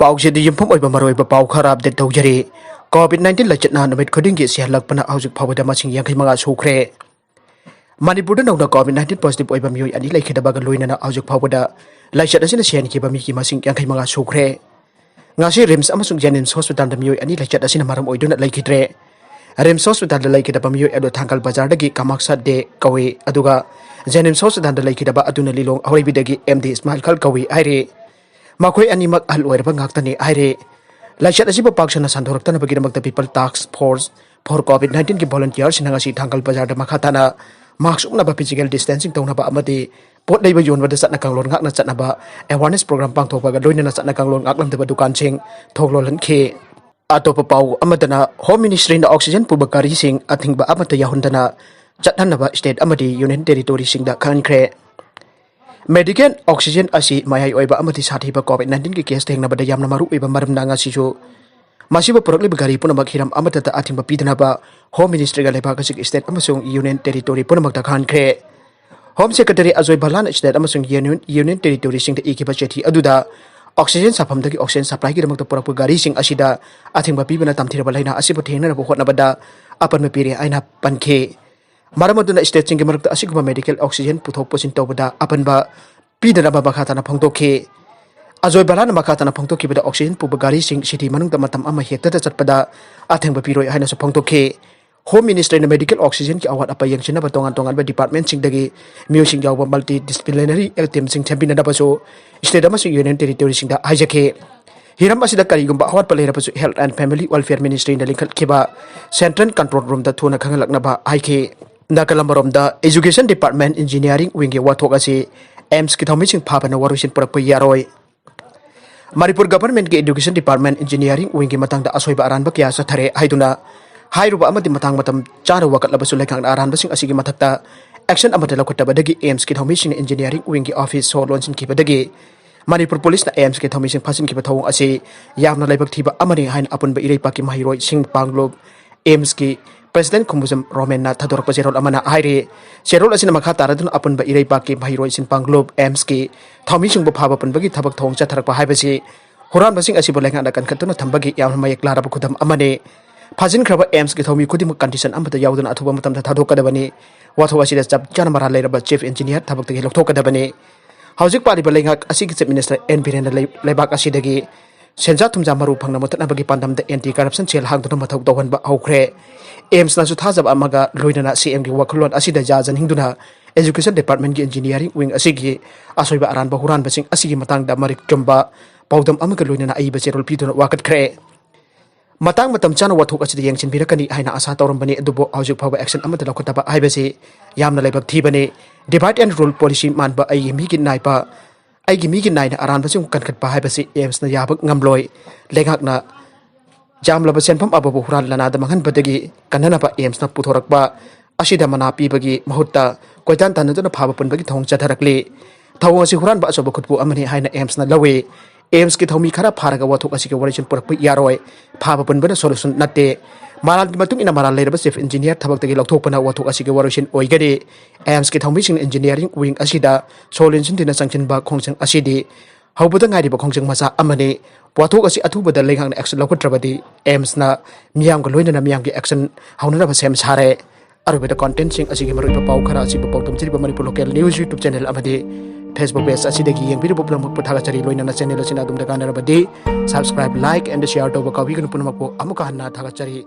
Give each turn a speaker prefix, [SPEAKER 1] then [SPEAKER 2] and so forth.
[SPEAKER 1] पाउसे दी यमफम ओइबा मरोइबा पाउ खरा अपडेट तौजरी कोविड-19 लचना नमित खुदिंगी सिहलकपना हौजिक फावदा मसिंग 85 सुखरे मणिपुर नौना कोविड-19 पॉजिटिव ओइबा मियोय अनि लैखिदबागा लोइनना हौजिक फावदा लाइचत असिना सेनकिबा मिकी मसिंग 85 सुखरे ngasi rims amasung jenims hospital da miyoy ani lachat asina maram oiduna laikhidre rims hospital da laikhidaba miyoy ado thangkal bazar dagi kamaksa de kawi aduga jenims hospital da laikhidaba aduna lilong awribi dagi md ismail khal kawi aire makoi ani mak al oiraba ngaktani aire lachat asiba paksana sandhoraktana bagidamak the people task force for covid-19 ki volunteers sinangasi thangkal bazar da makhatana mask umna ba physical distancing tawna ba amadi pot dai ba yon wada satna kanglon ngak na satna ba awareness program pang thopa ga loina na satna kanglon ngak lam de ba dukan sing thoglolan khe atopa pau amadana home ministry na oxygen puba gari sing athingba amata Yaohandana chathannaba state amadi union territory sing da Khanghankhre medical oxygen asi mayai oiba amati sathi ba covid-19 ki case thengna ba da yamna maru oiba maram na nga si ju masiba purakli gari punamak hiram amata ta athingba pidana ba home ministry ga leba ka state amasung union territory punamak da Khanghankhre Home Secretary Azoy Balan state amasung union territory sing da ikiba chethi aduda oxygen sapam dagi oxygen supply gi damak Purakpa gari sing asida athingba pibana tamthira balaina asiba thengna ba hotna bada apan mepiri aina pankhe maramaduna state sing gi marakta asiguma medical oxygen puthok posin tobada apan ba pidana ba bakhatana phangtokhe Azoy Balan makhatana phangtokhi bada oxygen puba gari sing city manung da matam ama hekta da chatpada athingba piroi haina so phangtokhe Home Ministry na medical oxygen ki awat apa yang sina batongan ba department sing dagi music yaw multidisciplinary team sing champion da baso state ama sing union territory sing da hajake hiram asida kari gumba awat palera baso health and family welfare ministry na lingkhat khiba central control room da thuna khangalakna ba aike nakalambarom da education department engineering wing ge Wathok ase AEMS ki Thoumising Fabana Waroisin Purakpa Yaroi Manipur government ki education department engineering wing ge matang da asoiba aranba kya sa thare haiduna Hairuba amati matang matam chara wakat labasu lekang aran basing asigi matakta action amata lakotaba dagi AEMS ki Thoumising engineering wing ki office so launching ki dagi Manipur police na AEMS ki Thoumising phasin ki thawung ase yamna laibak thiba amani hain apun ba irei pa ki mahiroi sing panglob AEMS ki president khumuzam romen na thador pa serol amana haire serol asina makha taradun apun ba irei pa ki mahiroi sing panglob AEMS ki Thoumising bu phaba pun bagi thabak thong cha tharak pa haibasi huran basing asibo lenga da kan katuna thambagi yamna mayek lara ba khudam amane Fazin kraba AEMS ki thomi kudim condition amata yaudun athuba matam da thadok kadabani Wathok asida chap chana mara leiraba chief engineer thabak tagi lokthok kadabani hauzik pari balenga asigi chief minister N Birendra lebak asidagi senja thumja maru phangna mutna bagi pandam da anti corruption cell hangduna mathok dawhan ba haukhre AEMS na su thajab amaga loinana CM gi wakhulon asida jajan hingduna education department gi engineering wing asigi asoiba aran ba huran basing asigi matang da marik jomba paudam amaga loinana ai ba cherol piduna wakat khre Matang matam chana Wathok asida yengchin birakani haina asa tawrambani adubo haujuk phaba action amata lakotaba haibase yamna laibak thibane divide and rule policy manba ai mi gi naipa ai gi mi gi naina aran basing kankhat pa haibase AEMS na yabak ngamloi lengak na jamlaba senpham ababu hural lana da manghan badagi kanana pa AEMS na puthorakba asida mana pi bagi mahutta koitan tanaduna phaba pun bagi thong chatharakli thawong asi huran ba asoba khutpu amani haina AEMS na lawe AEMS ki thomi khara pharaga Wathok asiki Waroisin Purakpa Yaroi phaba punbana solution natte maral ki matung ina maral leiraba chief engineer thabak tagi lokthokpana Wathok asiki Waroisin oigade AEMS ki Thoumising engineering wing asida solution dina sangchin ba khongchang asidi haubuda ngari ba khongchang masa amane Wathok asi athuba da lengang action lokotrabadi AEMS na miyam ga loina na miyam gi action haunana ba sem sare arubeda content sing asigi maru pa pau khara asi ba pawtum chiri ba Manipur local news YouTube channel amade Facebook page asidagi yengbiru poplam puthaga chari loina na channel asina dum da kanara badi subscribe like and share to ba kawi kan punmak po amuka hanna thaga chari